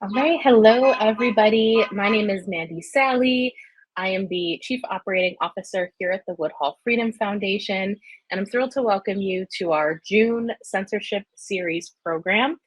All right. Hello, everybody. My name is Mandy Sally. I am the Chief Operating Officer here at the Woodhull Freedom Foundation, and I'm thrilled to welcome you to our June Censorship Series program.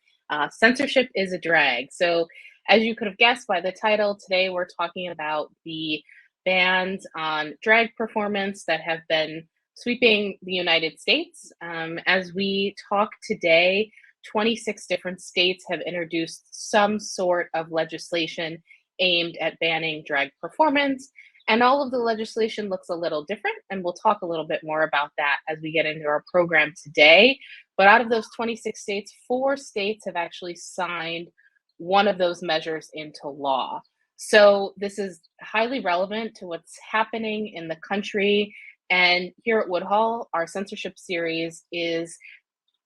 Censorship is a drag. So, as you could have guessed by the title, today we're talking about the bans on drag performance that have been sweeping the United States. As we talk today, 26 different states have introduced some sort of legislation aimed at banning drag performance. And all of the legislation looks a little different. And we'll talk a little bit more about that as we get into our program today. But out of those 26 states, 4 states have actually signed one of those measures into law. So this is highly relevant to what's happening in the country. And here at Woodhull, our censorship series is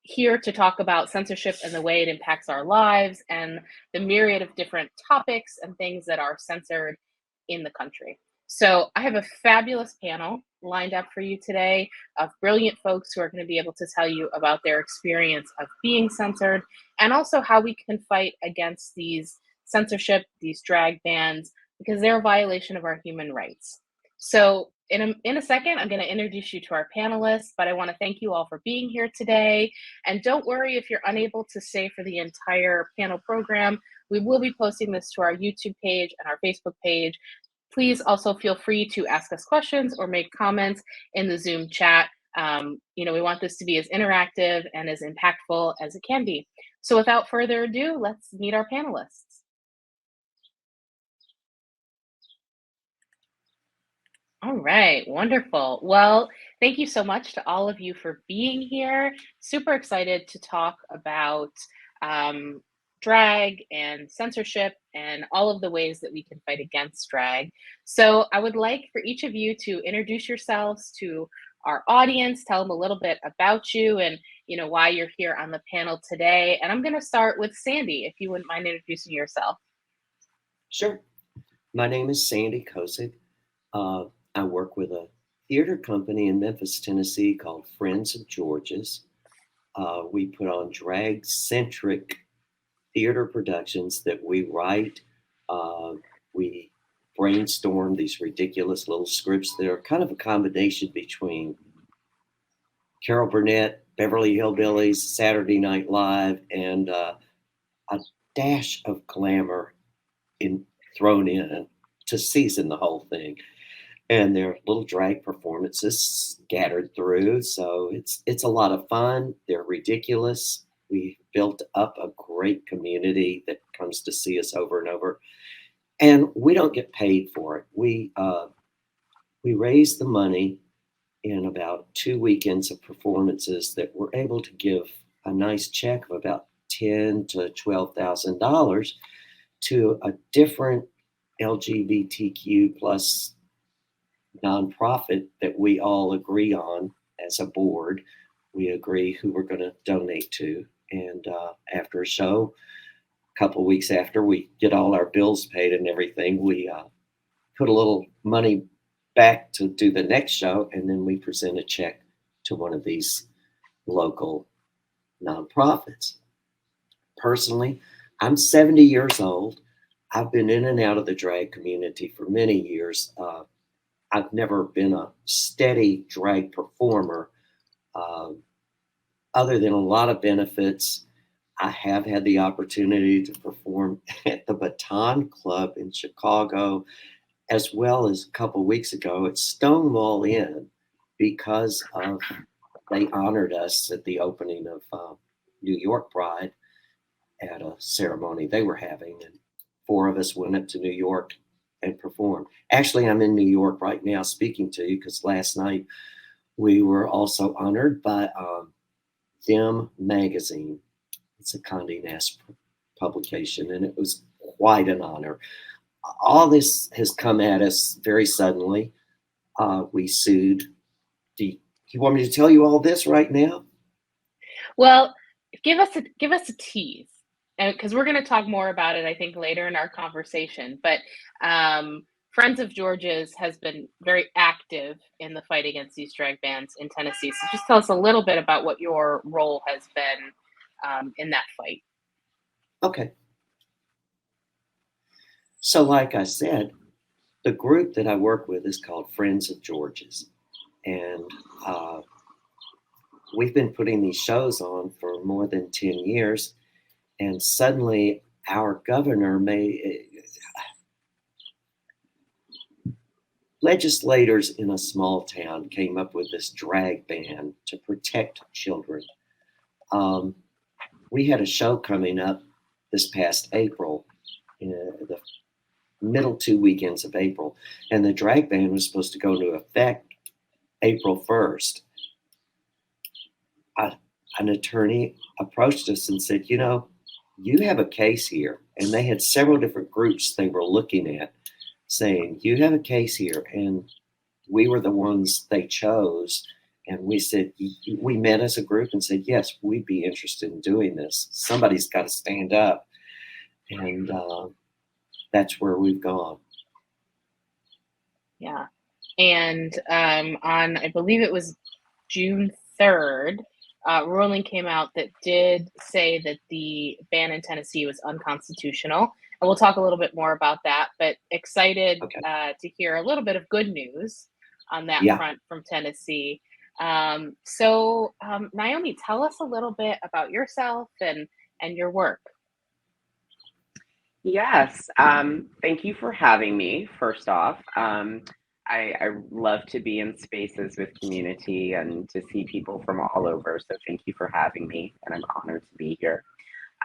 here to talk about censorship and the way it impacts our lives and the myriad of different topics and things that are censored in the country. So, I have a fabulous panel lined up for you today of brilliant folks who are going to be able to tell you about their experience of being censored and also how we can fight against these censorship, these drag bans, because they're a violation of our human rights. So, in a second, I'm going to introduce you to our panelists, but I want to thank you all for being here today. And don't worry if you're unable to stay for the entire panel program. We will be posting this to our YouTube page and our Facebook page. Please also feel free to ask us questions or make comments in the Zoom chat. We want this to be as interactive and as impactful as it can be. So without further ado, let's meet our panelists. All right, wonderful. Well, thank you so much to all of you for being here. Super excited to talk about um, drag and censorship and all of the ways that we can fight against drag. So, I would like for each of you to introduce yourselves to our audience, tell them a little bit about you and why you're here on the panel today. And I'm going to start with Sandy, if you wouldn't mind introducing yourself. Sure. My name is Sandy Kosick. I work with a theater company in Memphis, Tennessee called Friends of George's. We put on drag centric theater productions that we write. We brainstorm these ridiculous little scripts that are kind of a combination between Carol Burnett, Beverly Hillbillies, Saturday Night Live, and a dash of glamour thrown in to season the whole thing. And there are little drag performances scattered through, so it's a lot of fun. They're ridiculous. We built up a great community that comes to see us over and over, and we don't get paid for it. We raise the money in about 2 weekends of performances that we're able to give a nice check of about $10,000 to $12,000 to a different LGBTQ plus nonprofit that we all agree on as a board. We agree who we're going to donate to. And after a show, a couple of weeks after we get all our bills paid and everything, we put a little money back to do the next show. And then we present a check to one of these local nonprofits. Personally, I'm 70 years old. I've been in and out of the drag community for many years. I've never been a steady drag performer. Other than a lot of benefits, I have had the opportunity to perform at the Baton Club in Chicago, as well as a couple of weeks ago at Stonewall Inn, because of they honored us at the opening of New York Pride at a ceremony they were having, and 4 of us went up to New York and performed. Actually, I'm in New York right now speaking to you because last night we were also honored by Them Magazine. It's a Condé Nast publication, and it was quite an honor. All this has come at us very suddenly. We sued. Do you want me to tell you all this right now? Well, give us a tease, because we're going to talk more about it, I think, later in our conversation. But Friends of George's has been very active in the fight against these drag bans in Tennessee. So just tell us a little bit about what your role has been in that fight. Okay. So, like I said, the group that I work with is called Friends of Georges. And uh, we've been putting these shows on for more than 10 years. And suddenly, our governor made legislators in a small town came up with this drag ban to protect children. Um, we had a show coming up this past April, the middle 2 weekends of April, and the drag ban was supposed to go into effect April 1st. An attorney approached us and said, you have a case here. And they had several different groups they were looking at saying, you have a case here. And we were the ones they chose. And we said, we met as a group and said, yes, we'd be interested in doing this. Somebody's got to stand up. And that's where we've gone. Yeah. And on, I believe it was June 3rd, ruling came out that did say that the ban in Tennessee was unconstitutional. And we'll talk a little bit more about that, but excited Okay. To hear a little bit of good news on that Yeah. front from Tennessee. Naomi, tell us a little bit about yourself and your work. Yes. Thank you for having me, first off. I love to be in spaces with community and to see people from all over. So thank you for having me, and I'm honored to be here.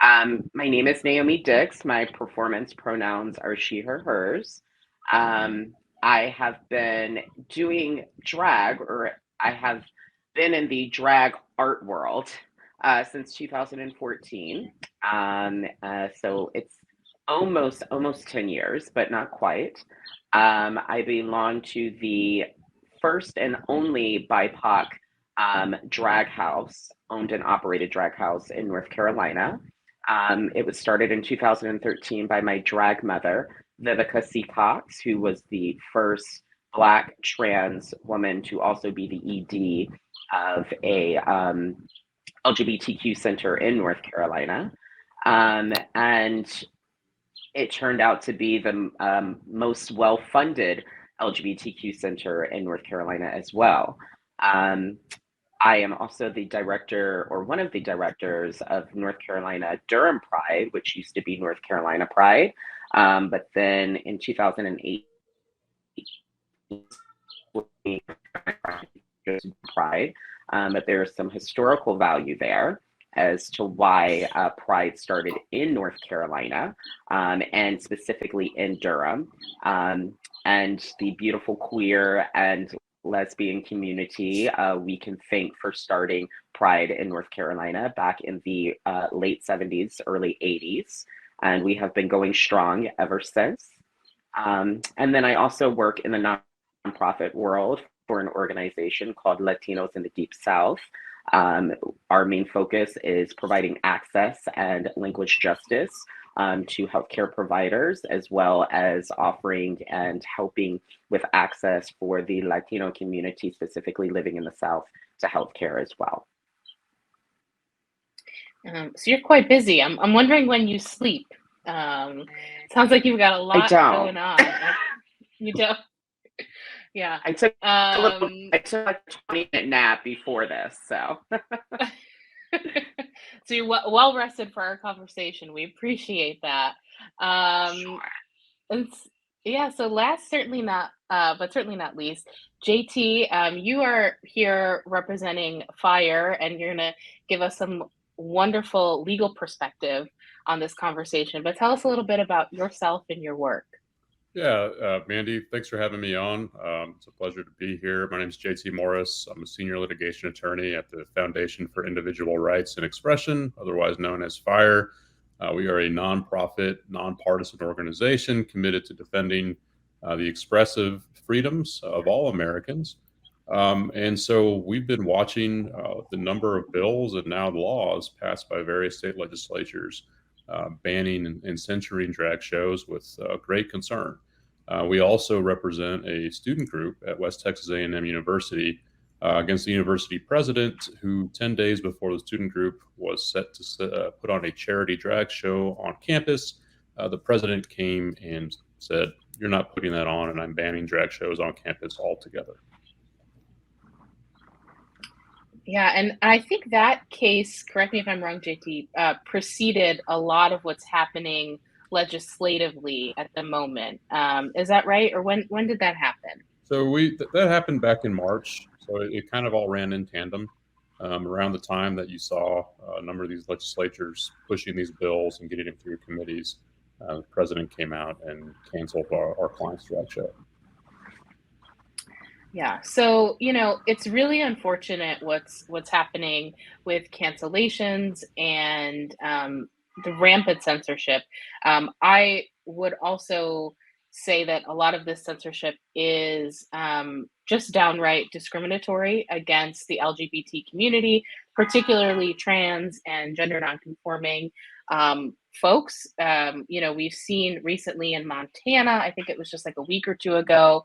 My name is Naomi Dix. My performance pronouns are she, her, hers. I have been doing drag, or I have been in the drag art world since 2014. So it's almost 10 years, but not quite. I belong to the first and only BIPOC drag house, owned and operated drag house in North Carolina. It was started in 2013 by my drag mother, Vivica C. Cox, who was the first Black trans woman to also be the ED of a LGBTQ center in North Carolina. And it turned out to be the most well-funded LGBTQ center in North Carolina as well. I am also the director, or one of the directors, of North Carolina Durham Pride, which used to be North Carolina Pride. But then in 2008, Pride, but there's some historical value there as to why Pride started in North Carolina, and specifically in Durham. And the beautiful queer and lesbian community, we can thank for starting Pride in North Carolina back in the late 70s, early 80s. And we have been going strong ever since. And then I also work in the nonprofit world for an organization called Latinos in the Deep South. Our main focus is providing access and language justice to healthcare providers, as well as offering and helping with access for the Latino community, specifically living in the South, to healthcare as well. So you're quite busy. I'm wondering when you sleep. Sounds like you've got a lot going on. You don't? Yeah. I took a 20-minute nap before this, so. So you're well rested for our conversation. We appreciate that. Sure. So last, certainly not, but certainly not least, JT, you are here representing FIRE, and you're going to give us some wonderful legal perspective on this conversation. But tell us a little bit about yourself and your work. Yeah, Mandy, thanks for having me on. It's a pleasure to be here. My name is JT Morris. I'm a senior litigation attorney at the Foundation for Individual Rights and Expression, otherwise known as FIRE. We are a nonprofit, nonpartisan organization committed to defending the expressive freedoms of all Americans. And so we've been watching the number of bills and now laws passed by various state legislatures banning and censoring drag shows with great concern. We also represent a student group at West Texas A&M University against the university president, who 10 days before the student group was set to put on a charity drag show on campus, the president came and said, "You're not putting that on, and I'm banning drag shows on campus altogether." Yeah, and I think that case, correct me if I'm wrong, JT, preceded a lot of what's happening legislatively at the moment. Is that right? Or when did that happen? So that happened back in March. So it kind of all ran in tandem around the time that you saw a number of these legislatures pushing these bills and getting them through committees. The president came out and canceled our client's drag show. Yeah. So, it's really unfortunate what's happening with cancellations and the rampant censorship. I would also say that a lot of this censorship is just downright discriminatory against the LGBT community, particularly trans and gender nonconforming folks. We've seen recently in Montana, I think it was just like a week or two ago,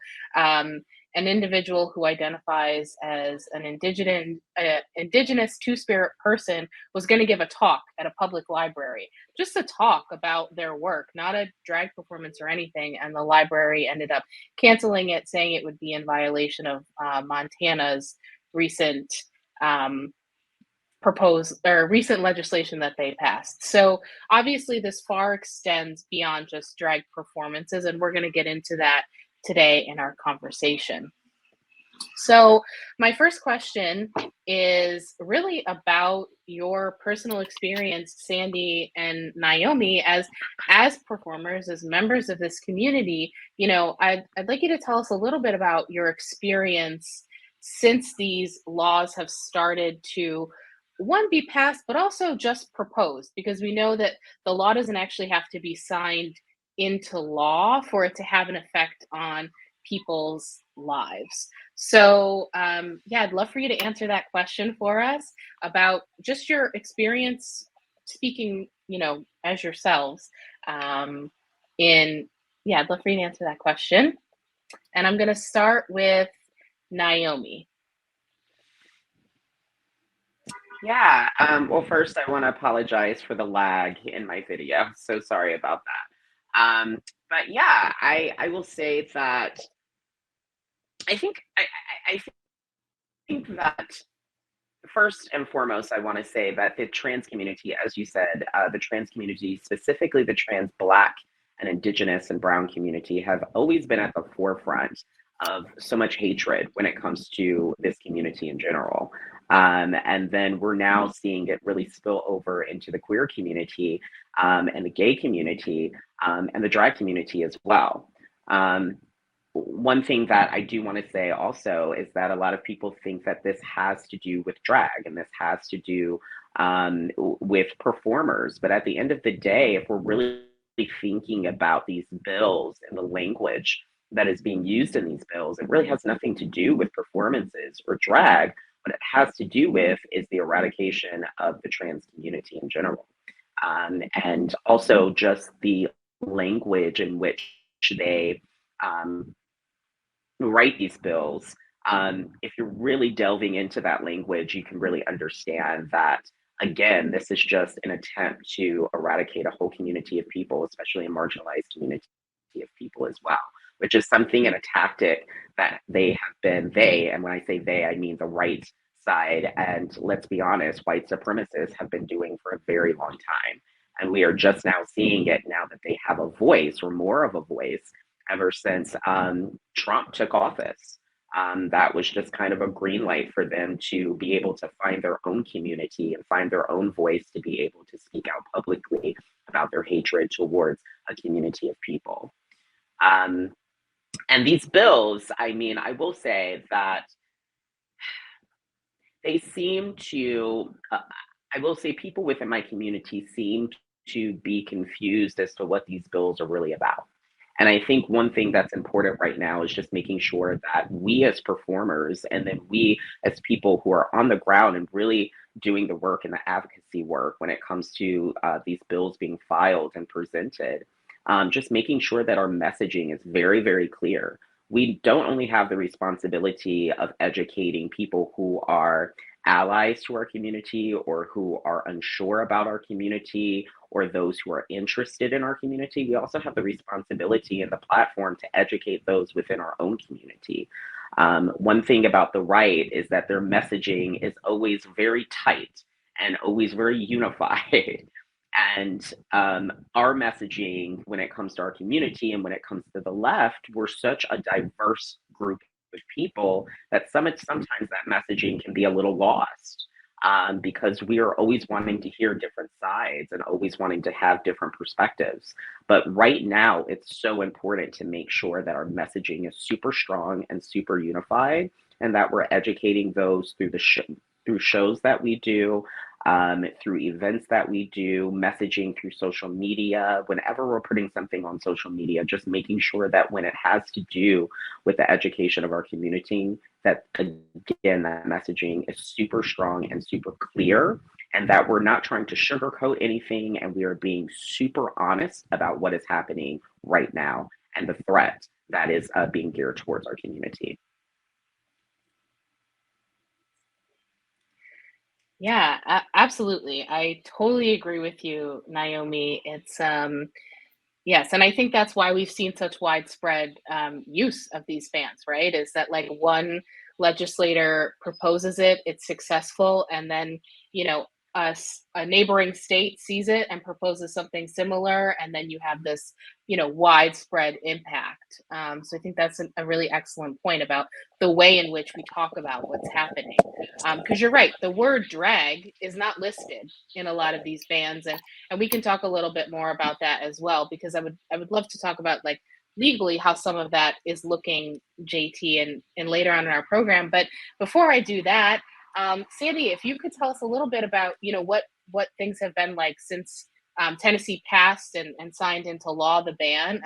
an individual who identifies as an indigenous two-spirit person was going to give a talk at a public library, just a talk about their work, not a drag performance or anything. And the library ended up canceling it, saying it would be in violation of Montana's recent recent legislation that they passed. So obviously this far extends beyond just drag performances, and we're going to get into that today in our conversation. So my first question is really about your personal experience, Sandy and Naomi, as performers, as members of this community. I'd like you to tell us a little bit about your experience since these laws have started to, one, be passed, but also just proposed, because we know that the law doesn't actually have to be signed into law for it to have an effect on people's lives. So, I'd love for you to answer that question for us about just your experience speaking, as yourselves. I'd love for you to answer that question. And I'm going to start with Naomi. Yeah. Well, first, I want to apologize for the lag in my video. So sorry about that. But yeah, I will say that I think I think that first and foremost, I want to say that the trans community, as you said, the trans community, specifically the trans Black and Indigenous and Brown community, have always been at the forefront of so much hatred when it comes to this community in general. And then we're now seeing it really spill over into the queer community and the gay community and the drag community as well. One thing that I do want to say also is that a lot of people think that this has to do with drag and this has to do with performers. But at the end of the day, if we're really thinking about these bills and the language that is being used in these bills, it really has nothing to do with performances or drag. What it has to do with is the eradication of the trans community in general. And also just the language in which they write these bills. If you're really delving into that language, you can really understand that, again, this is just an attempt to eradicate a whole community of people, especially a marginalized community of people as well, which is something and a tactic that and when I say they, I mean the right side, and let's be honest, white supremacists have been doing for a very long time. And we are just now seeing it now that they have a voice, or more of a voice, ever since Trump took office. That was just kind of a green light for them to be able to find their own community and find their own voice to be able to speak out publicly about their hatred towards a community of people. And these bills, I mean, I will say that they seem to, I will say people within my community seem to be confused as to what these bills are really about. And I think one thing that's important right now is just making sure that we as performers, and then we as people who are on the ground and really doing the work and the advocacy work when it comes to these bills being filed and presented, just making sure that our messaging is very, very clear. We don't only have the responsibility of educating people who are allies to our community or who are unsure about our community or those who are interested in our community, we also have the responsibility and the platform to educate those within our own community. One thing about the right is that their messaging is always very tight and always very unified. And our messaging, when it comes to our community and when it comes to the left, we're such a diverse group of people that sometimes that messaging can be a little lost, because we are always wanting to hear different sides and always wanting to have different perspectives. But right now, it's so important to make sure that our messaging is super strong and super unified, and that we're educating those through through shows that we do, through events that we do, messaging through social media. Whenever we're putting something on social media, just making sure that when it has to do with the education of our community, that again, that messaging is super strong and super clear, and that we're not trying to sugarcoat anything, and we are being super honest about what is happening right now and the threat that is being geared towards our community. Yeah, absolutely. I totally agree with you, Naomi. It's yes, and I think that's why we've seen such widespread use of these bans, right? Is that like one legislator proposes it, it's successful, and then you know a neighboring state sees it and proposes something similar, and then you have this widespread impact. So I think that's a really excellent point about the way in which we talk about what's happening. Because you're right, the word drag is not listed in a lot of these bans, and we can talk a little bit more about that as well, because I would love to talk about like legally how some of that is looking, JT, and later on in our program. But before I do that, Sandy, if you could tell us a little bit about what things have been like since Tennessee passed and signed into law the ban.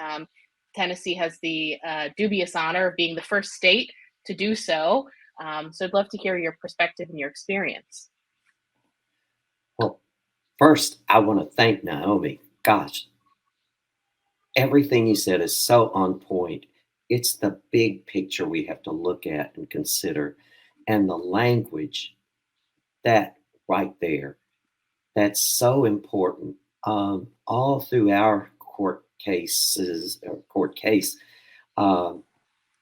Tennessee has the dubious honor of being the first state to do so. So I'd love to hear your perspective and your experience. Well, first, I want to thank Naomi. Gosh, everything you said is so on point. It's the big picture we have to look at and consider, and the language that right there, that's so important. All through our court cases or court case, um,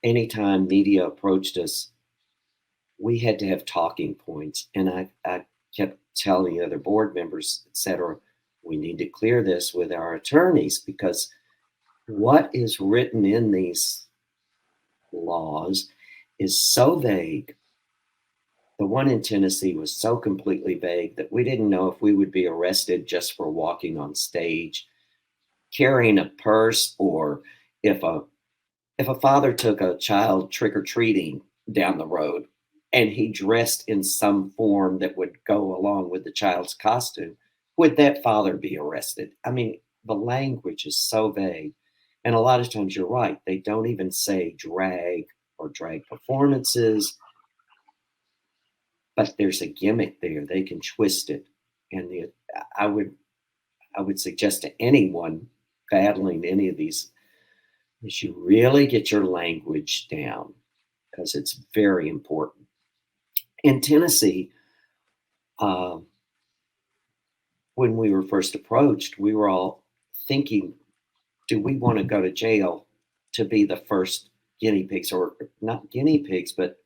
anytime media approached us, we had to have talking points, and I kept telling the other board members, etc., we need to clear this with our attorneys, because what is written in these laws is so vague. The one in Tennessee was so completely vague that we didn't know if we would be arrested just for walking on stage, carrying a purse, or if a father took a child trick-or-treating down the road and he dressed in some form that would go along with the child's costume, would that father be arrested? I mean, the language is so vague. And a lot of times you're right, they don't even say drag or drag performances, but there's a gimmick there. They can twist it. And I would I would suggest to anyone battling any of these is you really get your language down, because it's very important. In Tennessee, uh, when we were first approached, we were all thinking, do we want to go to jail to be the first guinea pigs, or not guinea pigs, but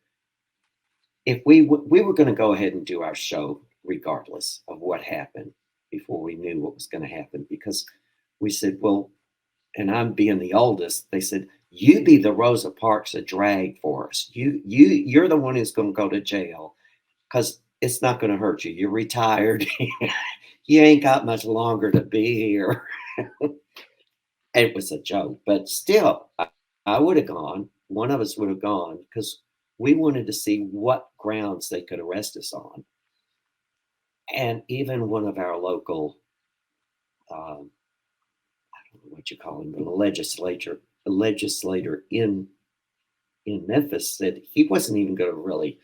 if we were going to go ahead and do our show regardless of what happened before we knew what was going to happen, because we said, well, and I'm being the oldest, they said, you be the Rosa Parks of drag for us. You're the one who's going to go to jail, because it's not going to hurt you. You're retired. You ain't got much longer to be here. It was a joke, but still, I would have gone. One of us would have gone, because we wanted to see what grounds they could arrest us on. And even one of our local, I don't know what you call him, but a legislator in Memphis said he wasn't even going to really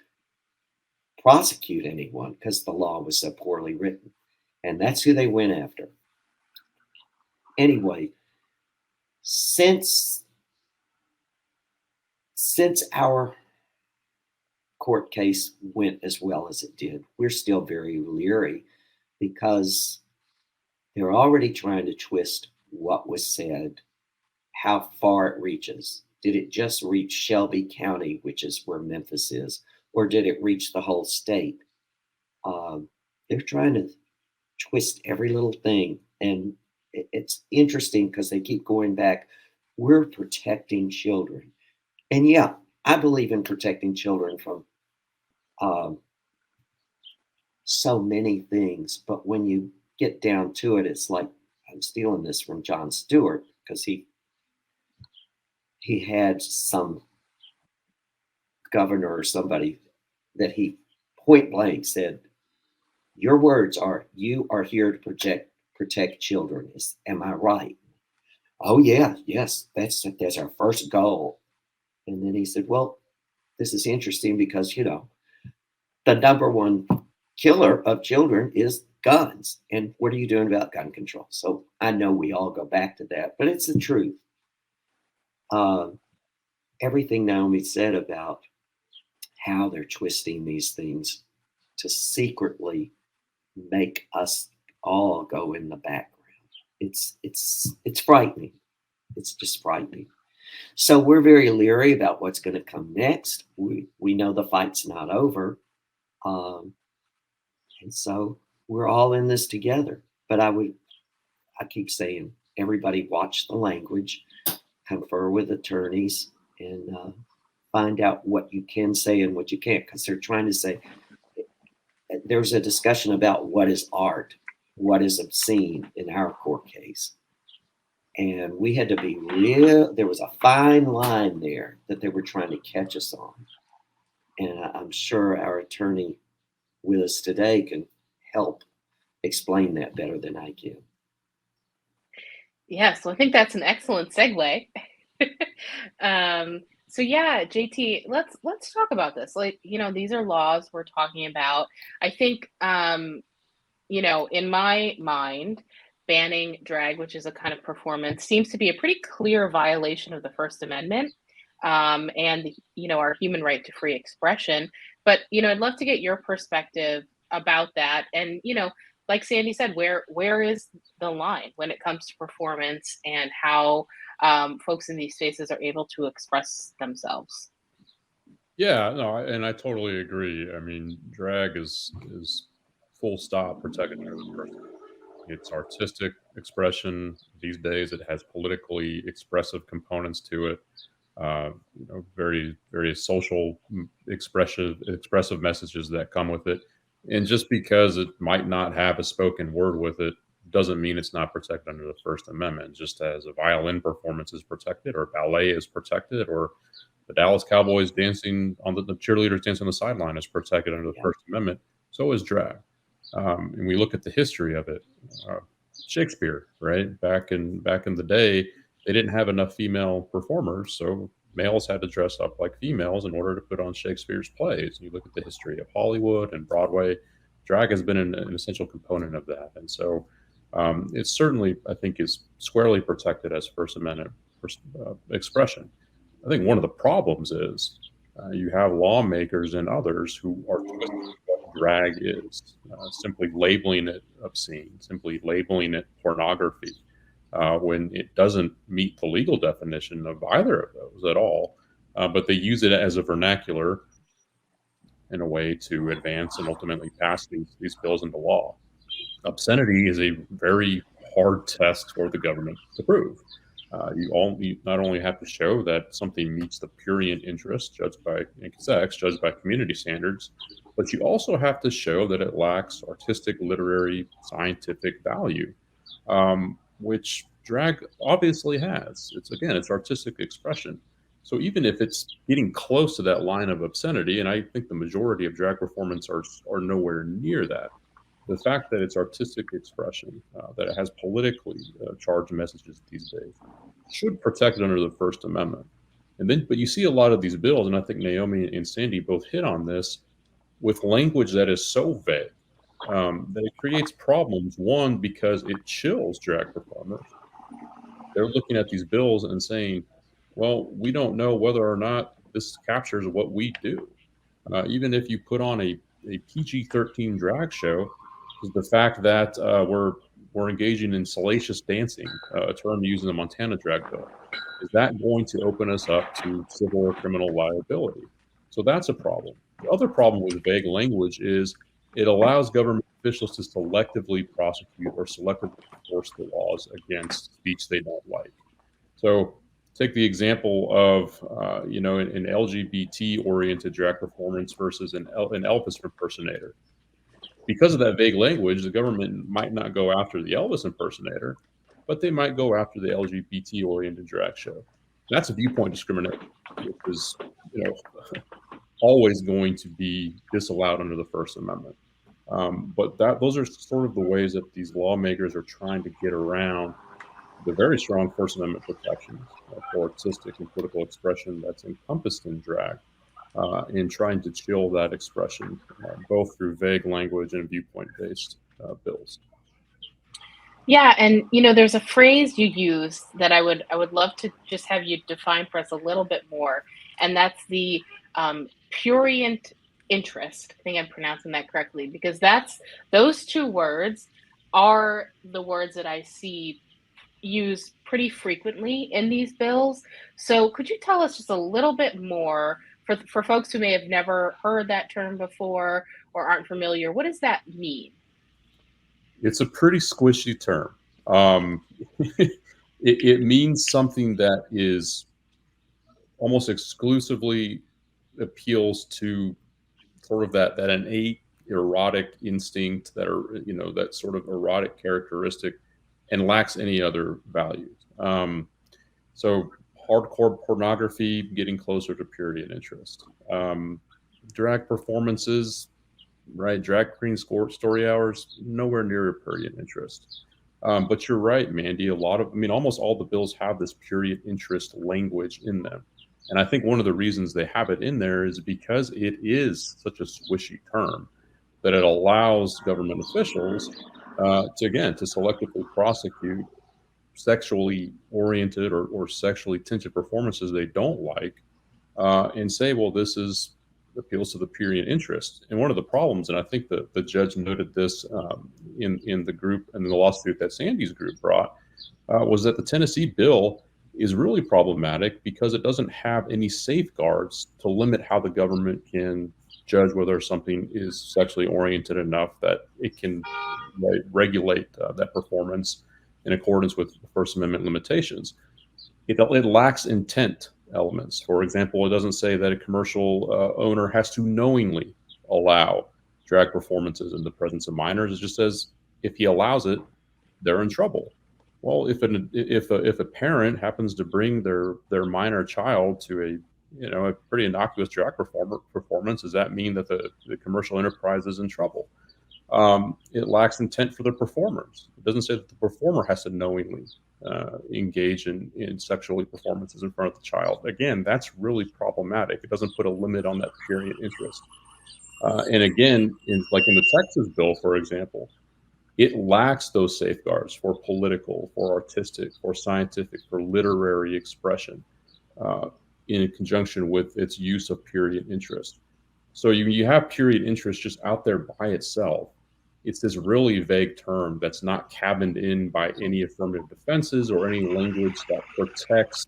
prosecute anyone because the law was so poorly written. And that's who they went after. Anyway, since our court case went as well as it did, we're still very leery, because They're already trying to twist what was said, how far it reaches. Did it just reach Shelby County, which is where Memphis is, or did it reach the whole state? They're trying to twist every little thing. And it's interesting because they keep going back. We're protecting children. And yeah, I believe in protecting children from um, so many things. But when you get down to it, it's like I'm stealing this from John Stewart because he had some governor or somebody that he point blank said, "Your words are you are here to protect children. Am I right?" Oh yeah, yes, that's our first goal. And then he said, "Well, this is interesting because the number one killer of children is guns. And what are you doing about gun control?" So I know we all go back to that, but it's the truth. Uh, Everything Naomi said about how they're twisting these things to secretly make us all go in the background. It's frightening. It's just frightening. So we're very leery about what's going to come next. We know the fight's not over, um, and so we're all in this together. But I keep saying, everybody watch the language, confer with attorneys, and find out what you can say and what you can't, because they're trying to say there's a discussion about what is art, what is obscene in our court case. And we had to be real. There was a fine line there that they were trying to catch us on. And I'm sure our attorney with us today can help explain that better than I can. Yeah, so I think that's an excellent segue. So yeah, JT, let's talk about this. Like, these are laws we're talking about. I think in my mind, banning drag, which is a kind of performance, seems to be a pretty clear violation of the First Amendment, and our human right to free expression. But I'd love to get your perspective about that. And like Sandy said, where is the line when it comes to performance and how folks in these spaces are able to express themselves? Yeah, no, and I totally agree. I mean, drag is full stop protected under the First Amendment. It's artistic expression. These days, it has politically expressive components to it. Very, very social, expressive messages that come with it. And just because it might not have a spoken word with it, doesn't mean it's not protected under the First Amendment. Just as a violin performance is protected, or ballet is protected, or the Dallas Cowboys dancing on the cheerleaders dancing on the sideline is protected under the First Amendment. So is drag. And we look at the history of it. Shakespeare, right? Back in the day, they didn't have enough female performers, so males had to dress up like females in order to put on Shakespeare's plays. You look at the history of Hollywood and Broadway, drag has been an essential component of that. And so it certainly, I think, is squarely protected as First Amendment expression. I think one of the problems is you have lawmakers and others who are twisting what drag is, simply labeling it obscene, simply labeling it pornography, when it doesn't meet the legal definition of either of those at all. But they use it as a vernacular in a way to advance and ultimately pass these bills into law. Obscenity is a very hard test for the government to prove. You not only have to show that something meets the prurient interest judged by sex, judged by community standards, but you also have to show that it lacks artistic, literary, scientific value, which drag obviously has. It's artistic expression. So even if it's getting close to that line of obscenity, and I think the majority of drag performance are nowhere near that, the fact that it's artistic expression, that it has politically charged messages these days, should protect it under the First Amendment. But you see a lot of these bills, and I think Naomi and Sandy both hit on this, with language that is so vague that it creates problems. One, because it chills drag performers. They're looking at these bills and saying, well, we don't know whether or not this captures what we do. Even if you put on a PG-13 drag show, is the fact that or engaging in salacious dancing, a term used in the Montana drag bill. Is that going to open us up to civil or criminal liability? So that's a problem. The other problem with vague language is it allows government officials to selectively prosecute or selectively enforce the laws against speech they don't like. So take the example of, an LGBT-oriented drag performance versus an Elvis impersonator. Because of that vague language, the government might not go after the Elvis impersonator, but they might go after the LGBT-oriented drag show. That's a viewpoint discrimination, which is, always going to be disallowed under the First Amendment. But those are sort of the ways that these lawmakers are trying to get around the very strong First Amendment protections for artistic and political expression that's encompassed in drag, in trying to chill that expression, both through vague language and viewpoint-based bills. Yeah, and there's a phrase you use that I would love to just have you define for us a little bit more, and that's the prurient interest. I think I'm pronouncing that correctly, because those two words are the words that I see used pretty frequently in these bills. So could you tell us just a little bit more for folks who may have never heard that term before or aren't familiar? What does that mean? It's a pretty squishy term. It means something that is almost exclusively appeals to sort of that innate erotic instinct, that sort of erotic characteristic, and lacks any other values. So hardcore pornography, getting closer to purity and interest. Drag performances, right? Drag queen story hours, nowhere near purity and interest. But you're right, Mandy. Almost all the bills have this purity and interest language in them. And I think one of the reasons they have it in there is because it is such a squishy term that it allows government officials to selectively prosecute sexually oriented or sexually tinted performances they don't like, and say, well, this appeals to the purity and interest. And one of the problems, and I think the judge noted this in the lawsuit that Sandy's group brought, was that the Tennessee bill is really problematic because it doesn't have any safeguards to limit how the government can judge whether something is sexually oriented enough that it can regulate that performance in accordance with the First Amendment limitations. It lacks intent elements. For example, it doesn't say that a commercial owner has to knowingly allow drag performances in the presence of minors. It just says if he allows it, they're in trouble. Well, if a parent happens to bring their minor child to a pretty innocuous drag performance, does that mean that the commercial enterprise is in trouble? It lacks intent for the performers. It doesn't say that the performer has to knowingly engage in sexually performances in front of the child. Again, that's really problematic. It doesn't put a limit on that purity interest. And again, in the Texas bill, for example, it lacks those safeguards for political, for artistic, for scientific, for literary expression, in conjunction with its use of purity and interest. So you have purity and interest just out there by itself. It's this really vague term that's not cabined in by any affirmative defenses or any language that protects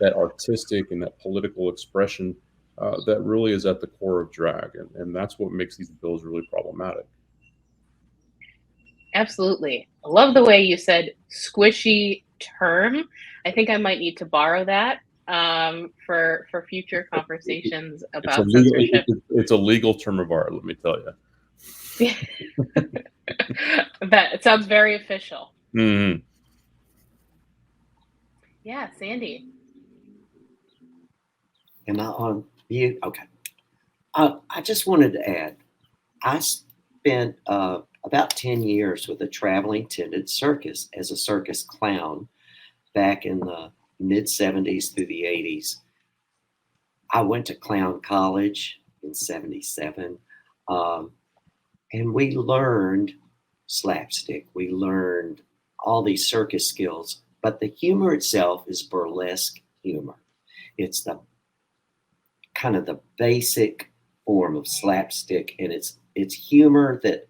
that artistic and that political expression that really is at the core of drag. And that's what makes these bills really problematic. Absolutely. I love the way you said squishy term. I think I might need to borrow that for future conversations about censorship. It's a legal term of art, let me tell you. That it sounds very official. Mm-hmm. Yeah, Sandy. Am I on mute? Okay. I just wanted to add, I spent about 10 years with a traveling tent circus as a circus clown back in the mid 70s through the 80s. I went to clown college in 77, and we learned slapstick. We learned all these circus skills, but the humor itself is burlesque humor. It's the kind of the basic form of slapstick, and it's humor that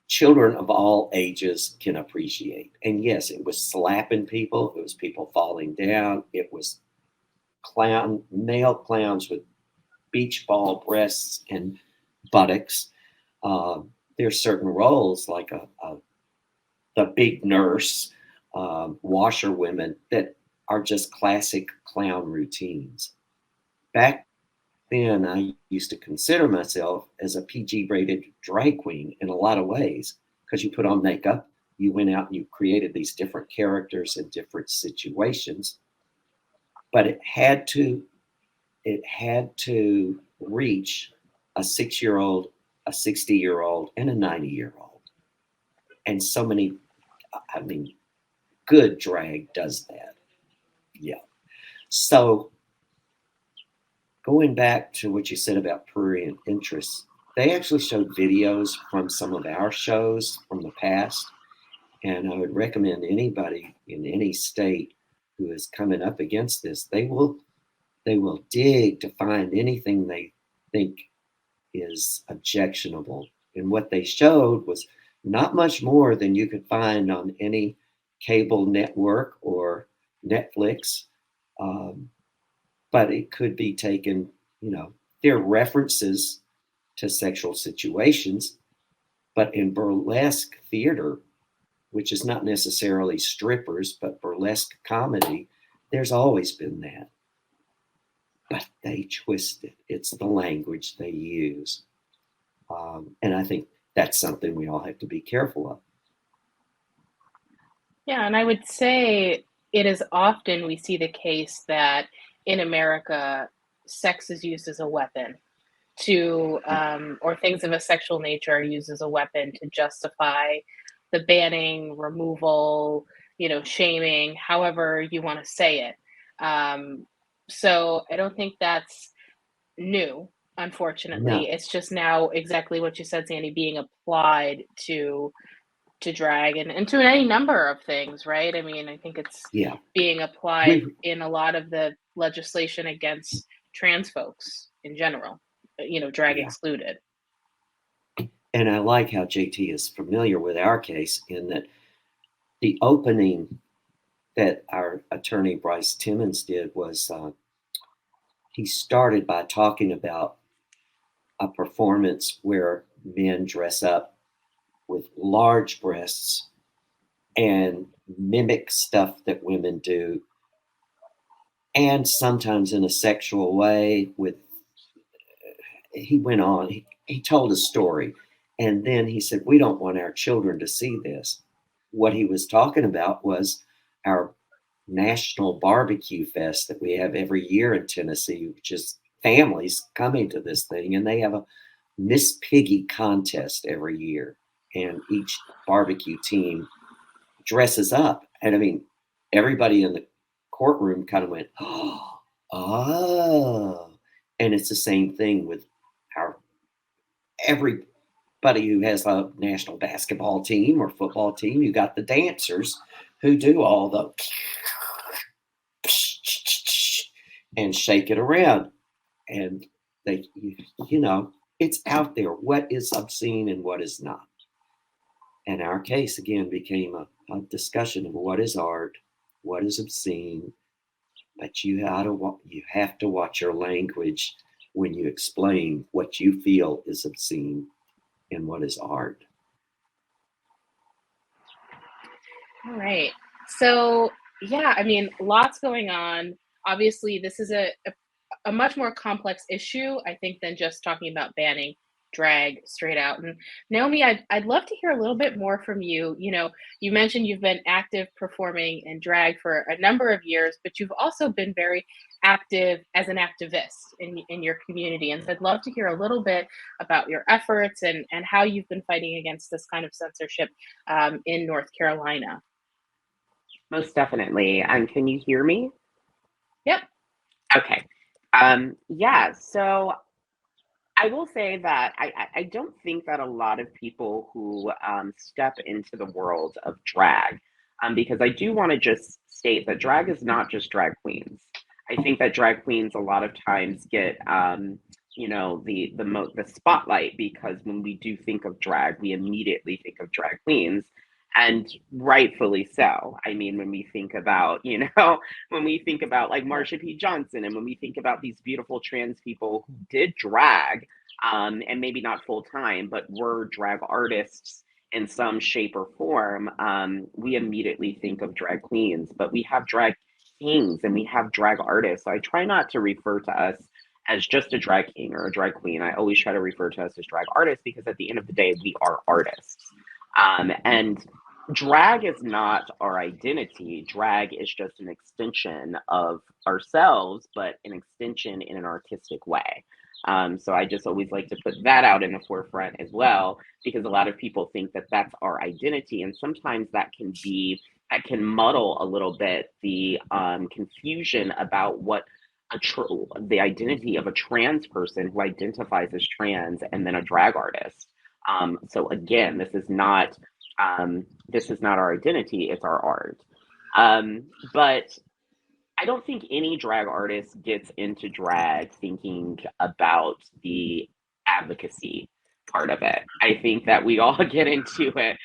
children of all ages can appreciate. And yes, it was slapping people, it was people falling down, it was male clowns with beach ball breasts and buttocks. There's certain roles like the big nurse, washerwomen that are just classic clown routines. Back then, I used to consider myself as a PG rated drag queen in a lot of ways because you put on makeup, you went out and you created these different characters in different situations, but it had to reach a 6 year old, a 60-year-old, and a 90-year-old. And so many, I mean, good drag does that. Yeah. So going back to what you said about prurient interests, they actually showed videos from some of our shows from the past. And I would recommend anybody in any state who is coming up against this, they will dig to find anything they think is objectionable. And what they showed was not much more than you could find on any cable network or Netflix. But it could be taken, there are references to sexual situations, but in burlesque theater, which is not necessarily strippers, but burlesque comedy, there's always been that. But they twist it. It's the language they use. And I think that's something we all have to be careful of. Yeah, and I would say it is often we see the case that in America, sex is used as a weapon to, or things of a sexual nature are used as a weapon to justify the banning, removal, shaming, however you want to say it. So I don't think that's new, unfortunately. No, It's just now exactly what you said, Sandy, being applied to drag and to any number of things, right? I mean, I think it's yeah, being applied we, in a lot of the legislation against trans folks in general, drag yeah. excluded. And I like how JT is familiar with our case in that the opening that our attorney Bryce Timmons did was he started by talking about a performance where men dress up with large breasts and mimic stuff that women do, and sometimes in a sexual way. He went on, he told a story, and then he said, we don't want our children to see this. What he was talking about was our national barbecue fest that we have every year in Tennessee, which is families coming to this thing, and they have a Miss Piggy contest every year, and each barbecue team dresses up. And I mean, everybody in the courtroom kind of went, oh. And it's the same thing with our everybody who has a national basketball team or football team. You got the dancers who do all the and shake it around. And they, it's out there. What is obscene and what is not? And our case again became a discussion of what is art, what is obscene, but you have to watch your language when you explain what you feel is obscene and what is art. All right. So, yeah, I mean, lots going on. Obviously, this is a much more complex issue, I think, than just talking about banning drag straight out. And Naomi, I'd love to hear a little bit more from you. You mentioned you've been active performing in drag for a number of years, but you've also been very active as an activist in your community. And so I'd love to hear a little bit about your efforts and how you've been fighting against this kind of censorship in North Carolina. Most definitely. And can you hear me? Yep. Okay. Yeah, so I will say that I don't think that a lot of people who step into the world of drag, because I do want to just state that drag is not just drag queens. I think that drag queens a lot of times get the spotlight, because when we do think of drag, we immediately think of drag queens, and rightfully so. I mean, when we think about, when we think about like Marsha P. Johnson, and when we think about these beautiful trans people who did drag, and maybe not full time, but were drag artists in some shape or form, we immediately think of drag queens, but we have drag kings and we have drag artists. So I try not to refer to us as just a drag king or a drag queen. I always try to refer to us as drag artists, because at the end of the day, we are artists. And drag is not our identity. Drag is just an extension of ourselves, but an extension in an artistic way. So I just always like to put that out in the forefront as well, because a lot of people think that that's our identity. And sometimes that can muddle a little bit the confusion about what the identity of a trans person who identifies as trans and then a drag artist. So again, this is not our identity, it's our art. But I don't think any drag artist gets into drag thinking about the advocacy part of it. I think that we all get into it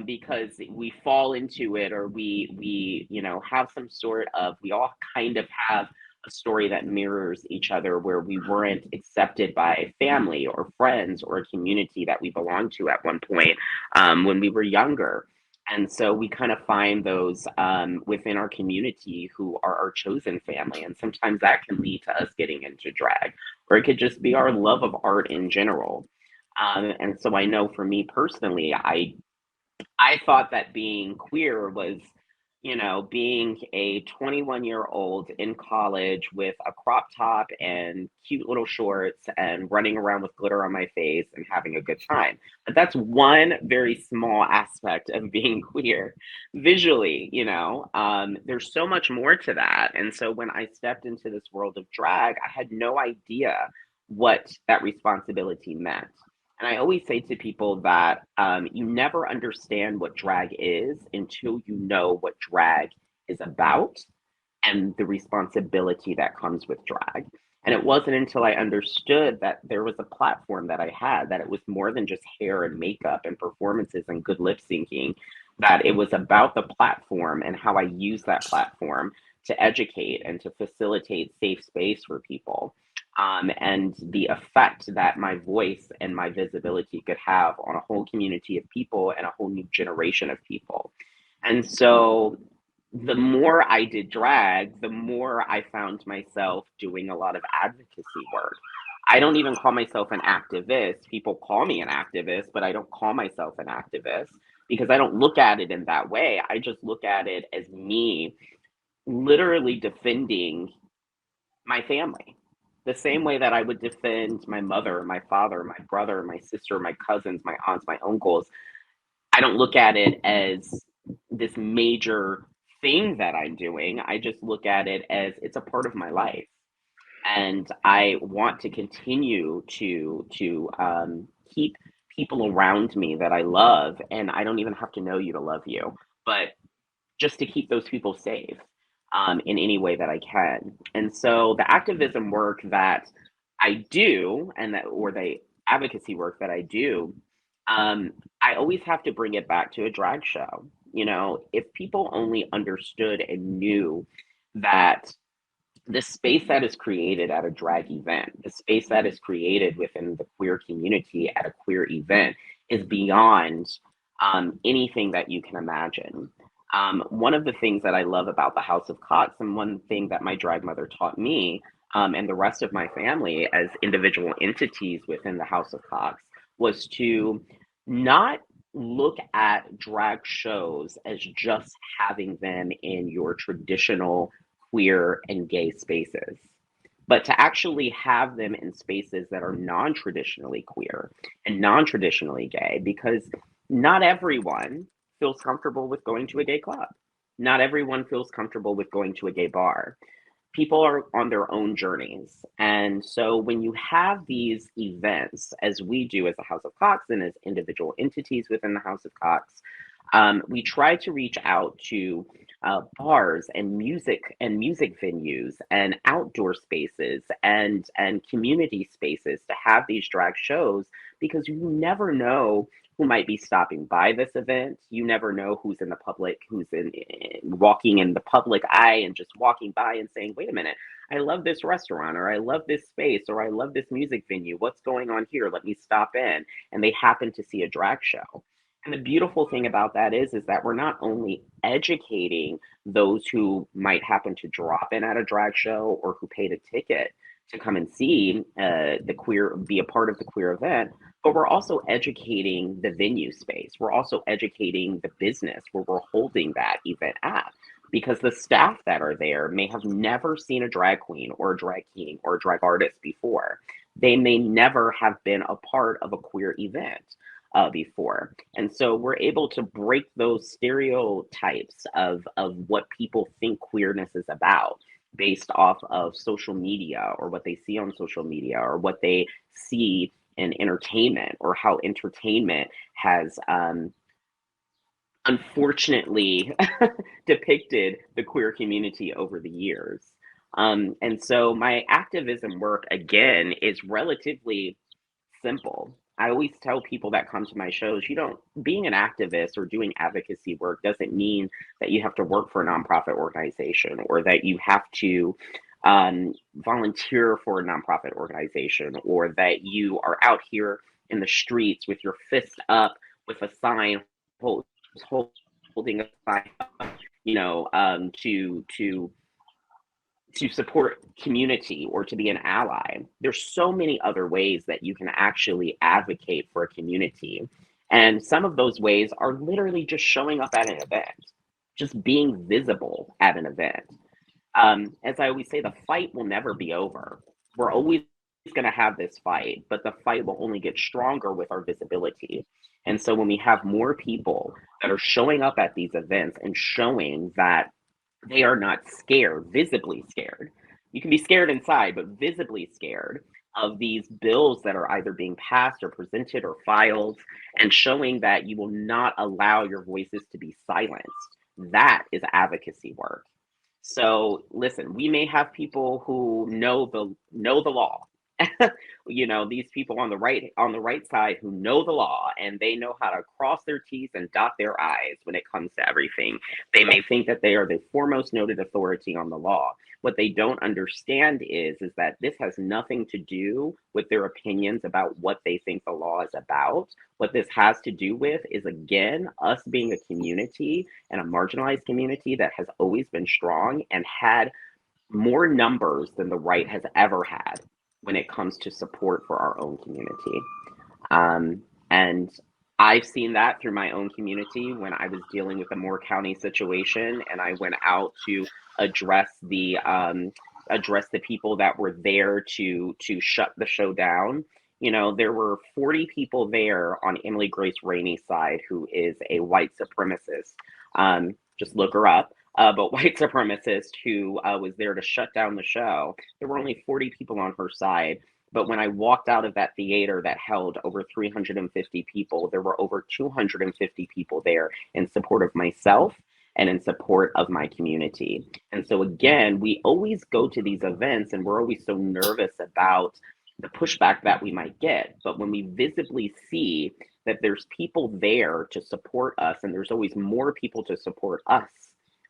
because we fall into it, or we have some sort of, we all kind of have a story that mirrors each other, where we weren't accepted by family or friends or a community that we belonged to at one point when we were younger. And so we kind of find those within our community who are our chosen family. And sometimes that can lead to us getting into drag, or it could just be our love of art in general. And so I know for me personally, I thought that being queer was, being a 21-year-old in college with a crop top and cute little shorts and running around with glitter on my face and having a good time. But that's one very small aspect of being queer. Visually, there's so much more to that. And so when I stepped into this world of drag, I had no idea what that responsibility meant. And I always say to people that you never understand what drag is until you know what drag is about and the responsibility that comes with drag. And it wasn't until I understood that there was a platform that I had, that it was more than just hair and makeup and performances and good lip syncing, that it was about the platform and how I use that platform to educate and to facilitate safe space for people. And the effect that my voice and my visibility could have on a whole community of people and a whole new generation of people. And so the more I did drag, the more I found myself doing a lot of advocacy work. I don't even call myself an activist. People call me an activist, but I don't call myself an activist because I don't look at it in that way. I just look at it as me literally defending my family, the same way that I would defend my mother, my father, my brother, my sister, my cousins, my aunts, my uncles. I don't look at it as this major thing that I'm doing. I just look at it as it's a part of my life. And I want to continue to keep people around me that I love. And I don't even have to know you to love you, but just to keep those people safe in any way that I can. And so the activism work that I do, or the advocacy work that I do, I always have to bring it back to a drag show. If people only understood and knew that the space that is created at a drag event, the space that is created within the queer community at a queer event, is beyond anything that you can imagine. One of the things that I love about the House of Cox, and one thing that my drag mother taught me and the rest of my family as individual entities within the House of Cox, was to not look at drag shows as just having them in your traditional queer and gay spaces, but to actually have them in spaces that are non-traditionally queer and non-traditionally gay, because not everyone feels comfortable with going to a gay club. Not everyone feels comfortable with going to a gay bar. People are on their own journeys. And so when you have these events, as we do as the House of Cox and as individual entities within the House of Cox, we try to reach out to bars and music venues and outdoor spaces and community spaces to have these drag shows, because you never know who might be stopping by this event. You never know who's in the public, walking in the public eye and just walking by and saying, wait a minute, I love this restaurant, or I love this space, or I love this music venue. What's going on here? Let me stop in. And they happen to see a drag show. And the beautiful thing about that is that we're not only educating those who might happen to drop in at a drag show or who paid a ticket to come and see be a part of the queer event, but we're also educating the venue space. We're also educating the business where we're holding that event at, because the staff that are there may have never seen a drag queen or a drag king or a drag artist before. They may never have been a part of a queer event before. And so we're able to break those stereotypes of what people think queerness is about based off of social media, or what they see on social media, or what they see in entertainment, or how entertainment has unfortunately depicted the queer community over the years. And so my activism work, again, is relatively simple. I always tell people that come to my shows, being an activist or doing advocacy work doesn't mean that you have to work for a nonprofit organization, or that you have to volunteer for a nonprofit organization, or that you are out here in the streets with your fist up with a sign holding a sign up, to support community or to be an ally. There's so many other ways that you can actually advocate for a community. And some of those ways are literally just showing up at an event, just being visible at an event. As I always say, the fight will never be over. We're always going to have this fight, but the fight will only get stronger with our visibility. And so when we have more people that are showing up at these events and showing that they are not scared, visibly scared. You can be scared inside, but visibly scared of these bills that are either being passed or presented or filed, and showing that you will not allow your voices to be silenced. That is advocacy work. So listen, we may have people who know the law. These people on the right side who know the law, and they know how to cross their T's and dot their I's when it comes to everything. They may think that they are the foremost noted authority on the law. What they don't understand is that this has nothing to do with their opinions about what they think the law is about. What this has to do with is, again, us being a community, and a marginalized community that has always been strong and had more numbers than the right has ever had when it comes to support for our own community. And I've seen that through my own community when I was dealing with the Moore County situation, and I went out to address the people that were there to shut the show down. There were 40 people there on Emily Grace Rainey's side, who is a white supremacist. Just look her up. But white supremacist who was there to shut down the show. There were only 40 people on her side. But when I walked out of that theater that held over 350 people, there were over 250 people there in support of myself and in support of my community. And so again, we always go to these events and we're always so nervous about the pushback that we might get. But when we visibly see that there's people there to support us, and there's always more people to support us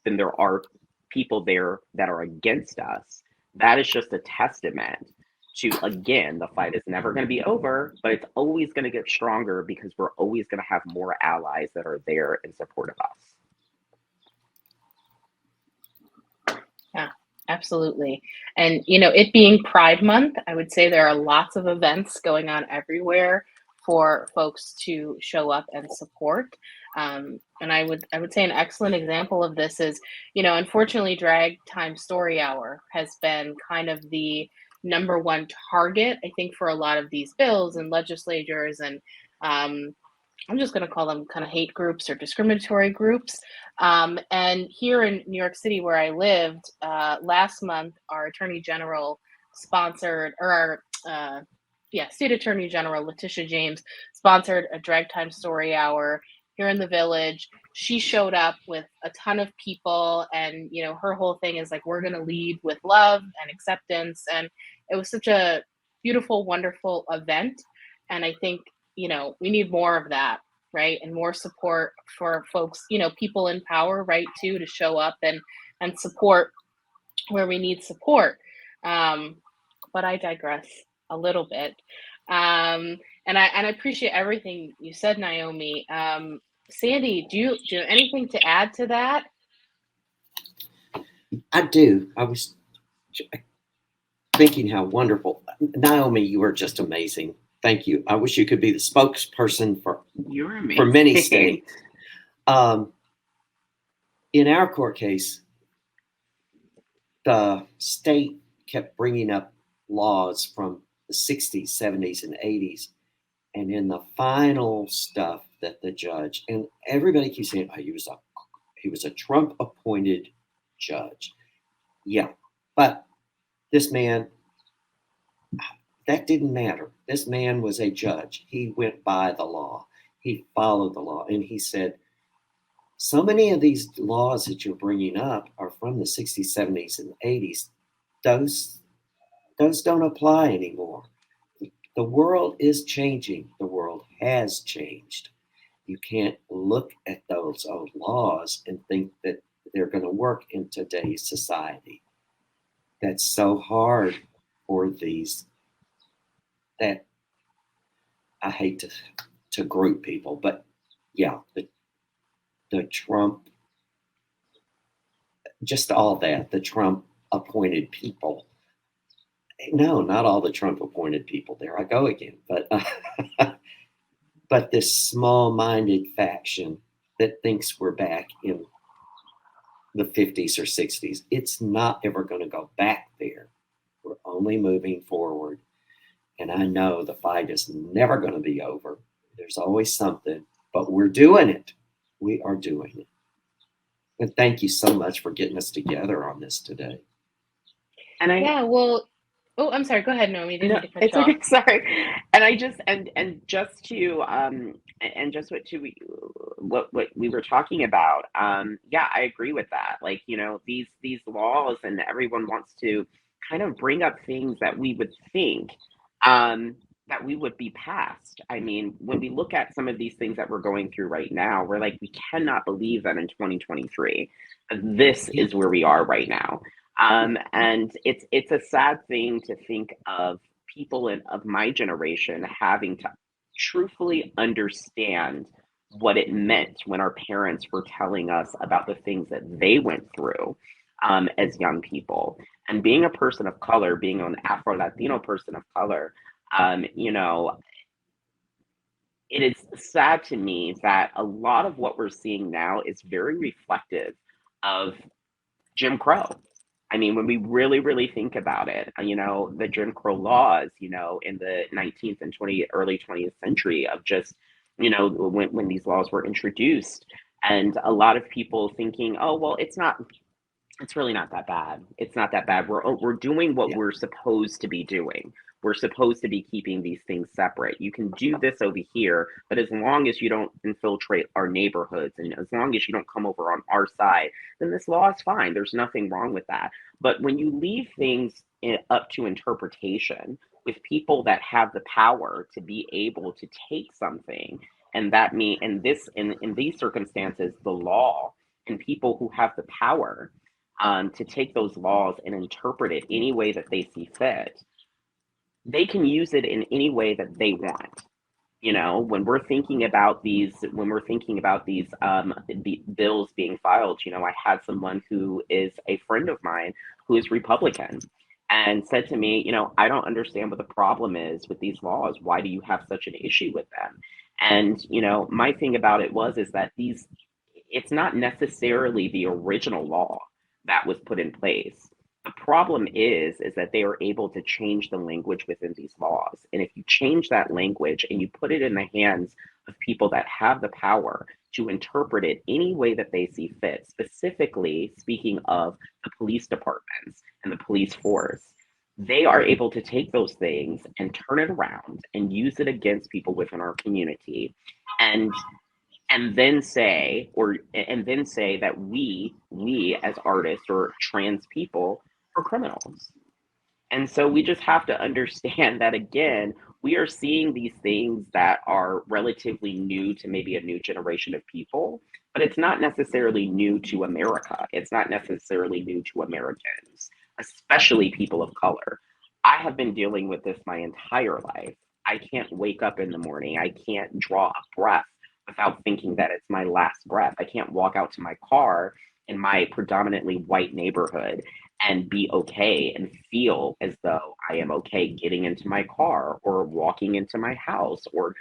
than there are people there that are against us, that is just a testament to, again, the fight is never going to be over, but it's always going to get stronger, because we're always going to have more allies that are there in support of us. Yeah, absolutely. And, it being Pride Month, I would say there are lots of events going on everywhere for folks to show up and support. And I would say an excellent example of this is, unfortunately, Drag Time Story Hour has been kind of the number one target, I think, for a lot of these bills and legislatures, and I'm just going to call them kind of hate groups or discriminatory groups. And here in New York City, where I lived, last month, our Attorney General sponsored, or our State Attorney General Letitia James sponsored a Drag Time Story Hour here in the village. She showed up with a ton of people, and her whole thing is like, we're going to lead with love and acceptance. And it was such a beautiful, wonderful event. And I think, we need more of that, right? And more support for folks, people in power, right, too, to show up and support where we need support. But I digress a little bit. And I appreciate everything you said, Naomi. Sandy, do you have anything to add to that? I do. I was thinking how wonderful. Naomi, you are just amazing. Thank you. I wish you could be the spokesperson for many states. In our court case, the state kept bringing up laws from the 60s, 70s, and 80s. And in the final stuff that the judge, and everybody keeps saying, oh, he was a Trump appointed judge. Yeah. But this man, that didn't matter. This man was a judge. He went by the law. He followed the law. And he said, so many of these laws that you're bringing up are from the 60s, 70s, and 80s. Those don't apply anymore. The world is changing. The world has changed. You can't look at those old laws and think that they're going to work in today's society. That's so hard for these, that I hate to group people, but yeah, the Trump, just all that, the Trump appointed people. No, not all the Trump appointed people. There I go again. But this small-minded faction that thinks we're back in the 50s or 60s, it's not ever going to go back there. We're only moving forward. And I know the fight is never going to be over. There's always something, but we're doing it. We are doing it. And thank you so much for getting us together on this today. And oh, I'm sorry. Go ahead, Naomi. No, it's okay. Sorry. And I just just what we were talking about. Yeah, I agree with that. Like, these laws, and everyone wants to kind of bring up things that we would think that we would be past. I mean, when we look at some of these things that we're going through right now, we're like, we cannot believe that in 2023, this is where we are right now. And it's a sad thing to think of people of my generation having to truthfully understand what it meant when our parents were telling us about the things that they went through as young people. And being a person of color, being an Afro-Latino person of color, it is sad to me that a lot of what we're seeing now is very reflective of Jim Crow. I mean, when we really, really think about it, the Jim Crow laws, in the 19th and early 20th century, of just, when these laws were introduced, and a lot of people thinking, oh, well, it's really not that bad. It's not that bad. We're doing what we're supposed to be doing. We're supposed to be keeping these things separate. You can do this over here, but as long as you don't infiltrate our neighborhoods, and as long as you don't come over on our side, then this law is fine. There's nothing wrong with that. But when you leave things up to interpretation with people that have the power to be able to take something, and that in these circumstances, the law, and people who have the power to take those laws and interpret it any way that they see fit, they can use it in any way that they want. When we're thinking about these the bills being filed, I had someone who is a friend of mine who is Republican, and said to me, I don't understand what the problem is with these laws. Why do you have such an issue with them? And, my thing about it is that it's not necessarily the original law that was put in place. The problem is that they are able to change the language within these laws. And if you change that language and you put it in the hands of people that have the power to interpret it any way that they see fit, specifically speaking of the police departments and the police force, they are able to take those things and turn it around and use it against people within our community. And and then say that we as artists or trans people are criminals. And so we just have to understand that, again, we are seeing these things that are relatively new to maybe a new generation of people, but it's not necessarily new to America. It's not necessarily new to Americans, especially people of color. I have been dealing with this my entire life. I can't wake up in the morning. I can't draw a breath without thinking that it's my last breath. I can't walk out to my car in my predominantly white neighborhood and be okay and feel as though I am okay getting into my car or walking into my house or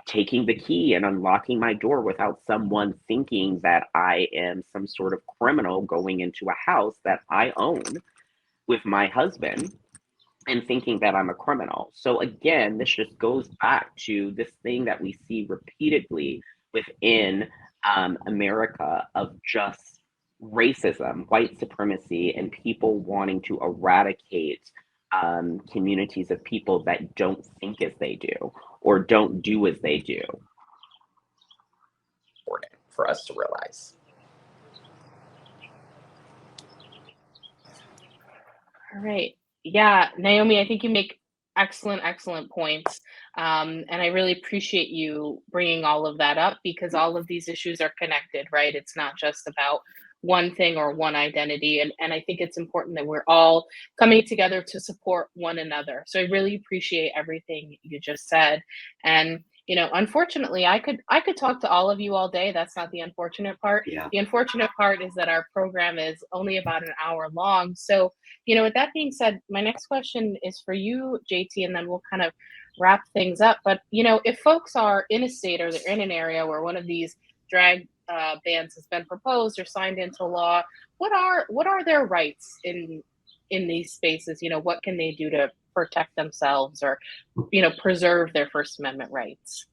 taking the key and unlocking my door without someone thinking that I am some sort of criminal going into a house that I own with my husband and thinking that I'm a criminal. So again, this just goes back to this thing that we see repeatedly within America of just racism, white supremacy, and people wanting to eradicate communities of people that don't think as they do or don't do as they do. Important for us to realize. All right. Yeah, Naomi, I think you make excellent points. And I really appreciate you bringing all of that up because all of these issues are connected, right? It's not just about one thing or one identity. And I think it's important that we're all coming together to support one another. So I really appreciate everything you just said. And unfortunately, I could talk to all of you all day. That's not the unfortunate part. Yeah. The unfortunate part is that our program is only about an hour long. So with that being said, my next question is for you, JT, and then we'll kind of wrap things up. But if folks are in a state or they're in an area where one of these drag bans has been proposed or signed into law, what are their rights in these spaces? What can they do to protect themselves or preserve their First Amendment rights?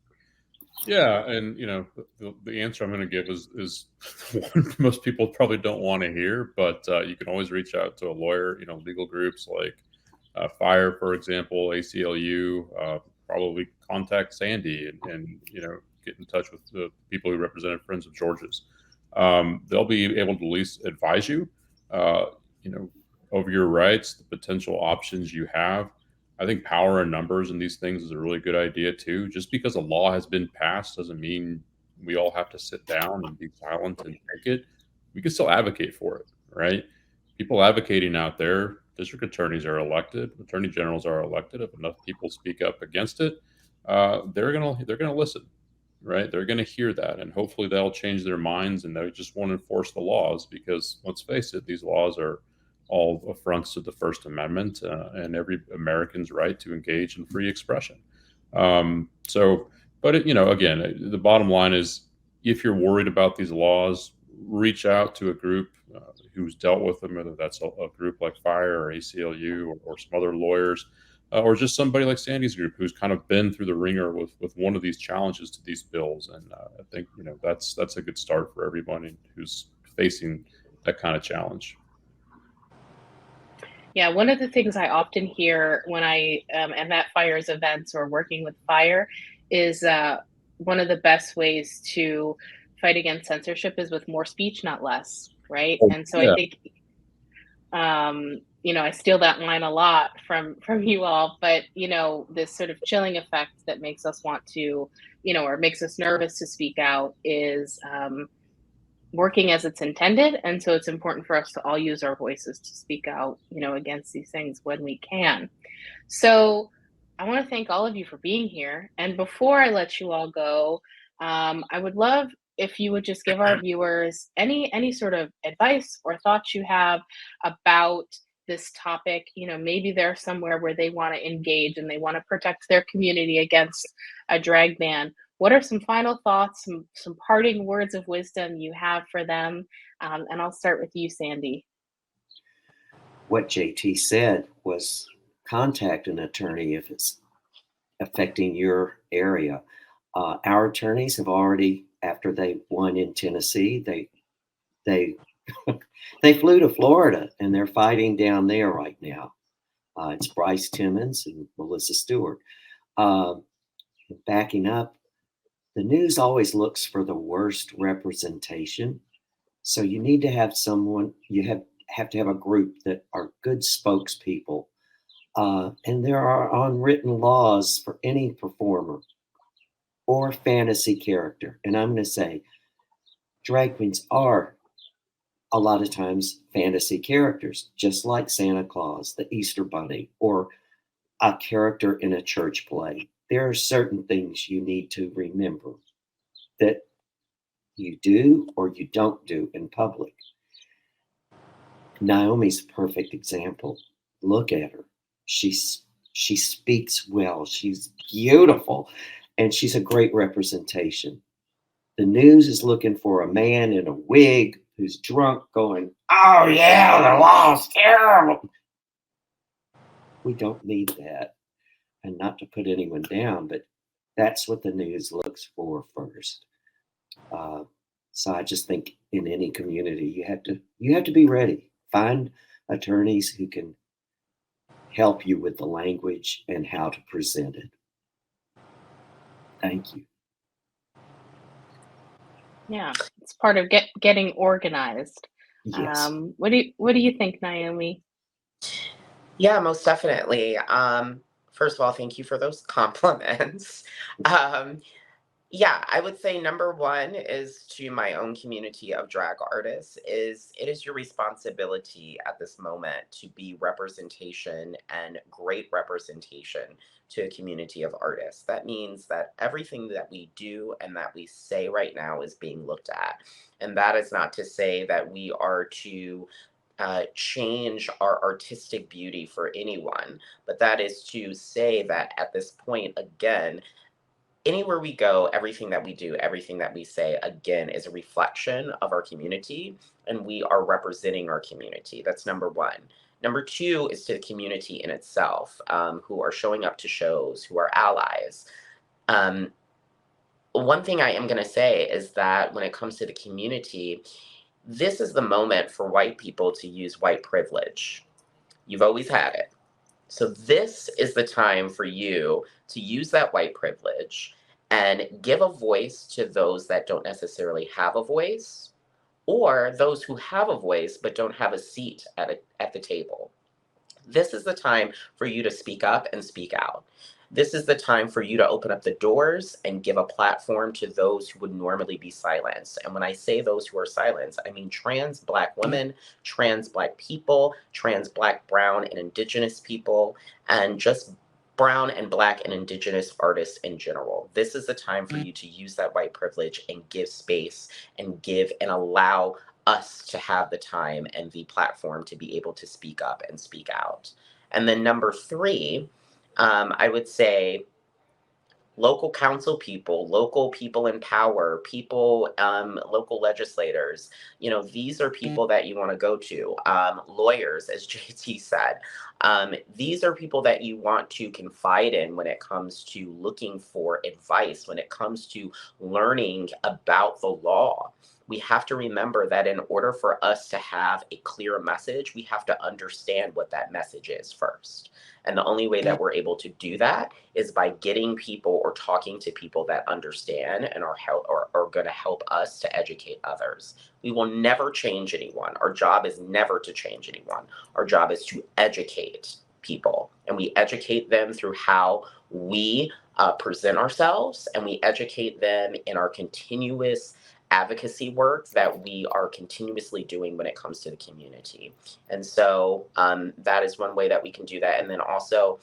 Yeah, and the answer I'm going to give is one most people probably don't want to hear, but you can always reach out to a lawyer. Legal groups like FIRE, for example, ACLU. Probably contact Sandy and get in touch with the people who represented Friends of George's. They'll be able to at least advise you, over your rights, the potential options you have. I think power in numbers and these things is a really good idea too. Just because a law has been passed doesn't mean we all have to sit down and be silent and take it. We can still advocate for it, right? People advocating out there, district attorneys are elected, attorney generals are elected. If enough people speak up against it, they're gonna listen, right? They're gonna hear that, and hopefully they'll change their minds and they just won't enforce the laws because let's face it, these laws are all affronts to the First Amendment and every American's right to engage in free expression. But again, the bottom line is, if you're worried about these laws, reach out to a group who's dealt with them, whether that's a group like FIRE or ACLU or some other lawyers, or just somebody like Sandy's group who's kind of been through the ringer with one of these challenges to these bills. And I think that's a good start for everybody who's facing that kind of challenge. Yeah, one of the things I often hear when I am at FIRE's events or working with FIRE is one of the best ways to fight against censorship is with more speech, not less, right? And so Yeah. I think, I steal that line a lot from you all, but this sort of chilling effect that makes us want to, or makes us nervous to speak out is working as it's intended. And so it's important for us to all use our voices to speak out, against these things when we can. So I want to thank all of you for being here. And before I let you all go, I would love if you would just give our viewers any sort of advice or thoughts you have about this topic. Maybe they're somewhere where they want to engage and they want to protect their community against a drag ban. What are some final thoughts, some parting words of wisdom you have for them? And I'll start with you, Sandy. What JT said was contact an attorney if it's affecting your area. Our attorneys have already, after they won in Tennessee, they they flew to Florida and they're fighting down there right now. It's Bryce Timmons and Melissa Stewart. Backing up, The news always looks for the worst representation. So you need to have someone, have to have a group that are good spokespeople. And there are unwritten laws for any performer or fantasy character. And I'm going to say drag queens are a lot of times fantasy characters, just like Santa Claus, the Easter Bunny, or a character in a church play. There are certain things you need to remember that you do or you don't do in public. Naomi's a perfect example. Look at her. She speaks well. She's beautiful, and she's a great representation. The news is looking for a man in a wig who's drunk going, "Oh yeah, the law's terrible." We don't need that. And not to put anyone down, but that's what the news looks for first. So I just think in any community, you have to be ready. Find attorneys who can help you with the language and how to present it. Thank you. Yeah, it's part of getting organized. Yes. What do you think, Naomi? Yeah, most definitely. First of all, thank you for those compliments. Um, yeah, I would say number one is to my own community of drag artists is it is your responsibility at this moment to be representation and great representation to a community of artists. That means that everything that we do and that we say right now is being looked at. And that is not to say that we are to change our artistic beauty for anyone, but that is to say that at this point, again, anywhere we go, everything that we do, everything that we say, again, is a reflection of our community, and we are representing our community. That's number one. Number two is to the community in itself, who are showing up to shows, who are allies. Um, One thing I am going to say is that when it comes to the community, this is the moment for white people to use white privilege. You've always had it. So this is the time for you to use that white privilege and give a voice to those that don't necessarily have a voice, or those who have a voice but don't have a seat at the table. This is the time for you to speak up and speak out. This is the time for you to open up the doors and give a platform to those who would normally be silenced. And when I say those who are silenced, I mean trans Black women, trans Black people, trans Black, brown, and Indigenous people, and just brown and Black and Indigenous artists in general. This is the time for you to use that white privilege and give space and give and allow us to have the time and the platform to be able to speak up and speak out. And then number three, I would say local council people, local people in power, people, local legislators. You know, these are people that you want to go to. Lawyers, as JT said. These are people that you want to confide in when it comes to looking for advice, when it comes to learning about the law. We have to remember that in order for us to have a clear message, we have to understand what that message is first. And the only way that we're able to do that is by getting people or talking to people that understand and are going to help us to educate others. We will never change anyone. Our job is never to change anyone. Our job is to educate people. And we educate them through how we present ourselves, and we educate them in our continuous advocacy work that we are continuously doing when it comes to the community. And so that is one way that we can do that. And then also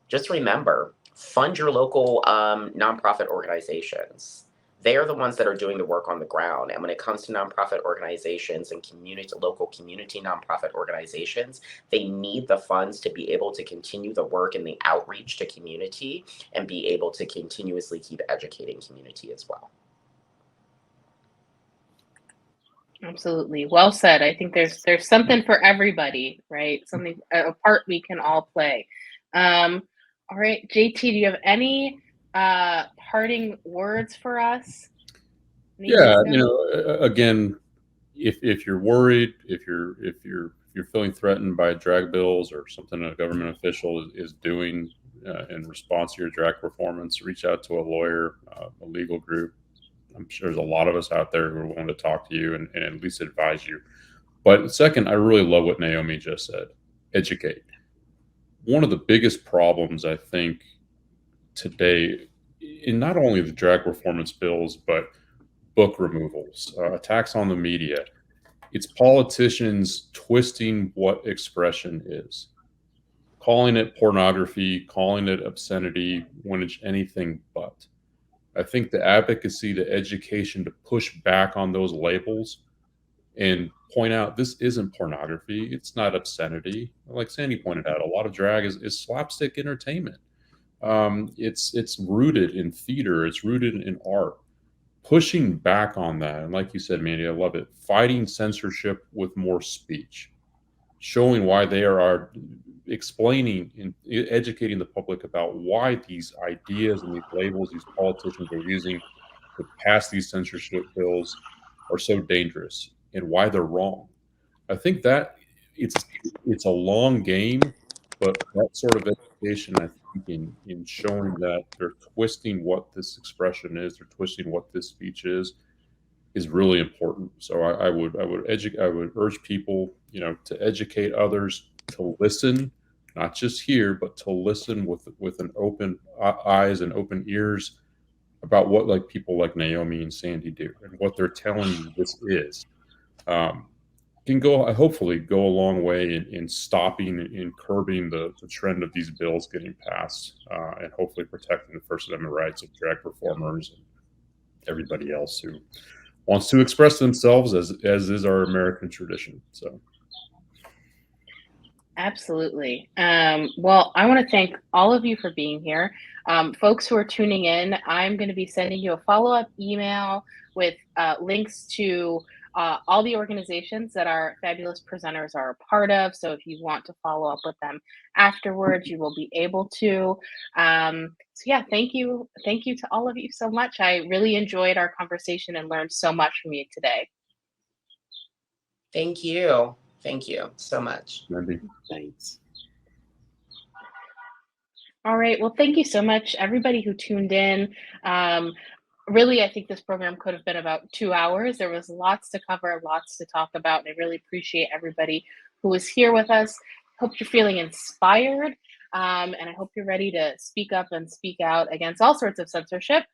just remember, fund your local nonprofit organizations. They are the ones that are doing the work on the ground. And when it comes to nonprofit organizations and local community nonprofit organizations, they need the funds to be able to continue the work and the outreach to community and be able to continuously keep educating community as well. Absolutely. Well said. I think there's something for everybody, right? Something, a part we can all play. All right, JT, do you have any parting words for us? Yeah, again, if you're worried, if you're feeling threatened by drag bills or something a government official is doing, in response to your drag performance, reach out to a lawyer, a legal group. I'm sure there's a lot of us out there who are willing to talk to you and at least advise you. But second, I really love what Naomi just said. Educate. One of the biggest problems, I think, today in not only the drag performance bills, but book removals, attacks on the media, it's politicians twisting what expression is, calling it pornography, calling it obscenity when it's anything but. I think the advocacy, the education to push back on those labels and point out this isn't pornography, it's not obscenity. Like Sandy pointed out, a lot of drag is slapstick entertainment. It's rooted in theater, it's rooted in art. Pushing back on that, and like you said, Mandy, I love it. Fighting censorship with more speech, showing why they are explaining and educating the public about why these ideas and these labels these politicians are using to pass these censorship bills are so dangerous and why they're wrong. I think that it's a long game, but that sort of education, I think, in showing that they're twisting what this expression is, they're twisting what this speech is really important. So I would urge people, to educate others, to listen, not just hear, but to listen with an open eyes and open ears about what like people like Naomi and Sandy do and what they're telling you this is. Can hopefully go a long way in stopping and curbing the trend of these bills getting passed, and hopefully protecting the First Amendment rights of drag performers and everybody else who wants to express themselves as is our American tradition. So. Absolutely. Well, I want to thank all of you for being here. Folks who are tuning in, I'm going to be sending you a follow-up email with links to all the organizations that our fabulous presenters are a part of. So if you want to follow up with them afterwards, you will be able to. So yeah, thank you. Thank you to all of you so much. I really enjoyed our conversation and learned so much from you today. Thank you. Thank you so much. Thanks. All right. Well, thank you so much, everybody who tuned in. Really, I think this program could have been about 2 hours. There was lots to cover, lots to talk about, and I really appreciate everybody who was here with us. Hope you're feeling inspired, and I hope you're ready to speak up and speak out against all sorts of censorship.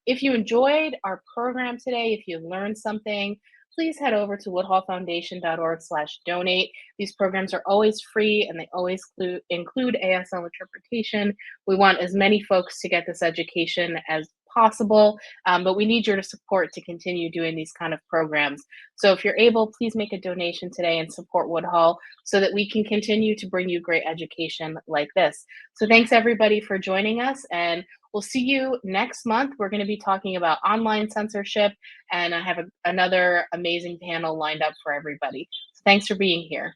If you enjoyed our program today, if you learned something, please head over to woodhallfoundation.org/donate. These programs are always free and they always include ASL interpretation. We want as many folks to get this education as possible, but we need your support to continue doing these kind of programs. So if you're able, please make a donation today and support Woodhull so that we can continue to bring you great education like this. So thanks everybody for joining us, and we'll see you next month. We're going to be talking about online censorship, and I have another amazing panel lined up for everybody. So thanks for being here.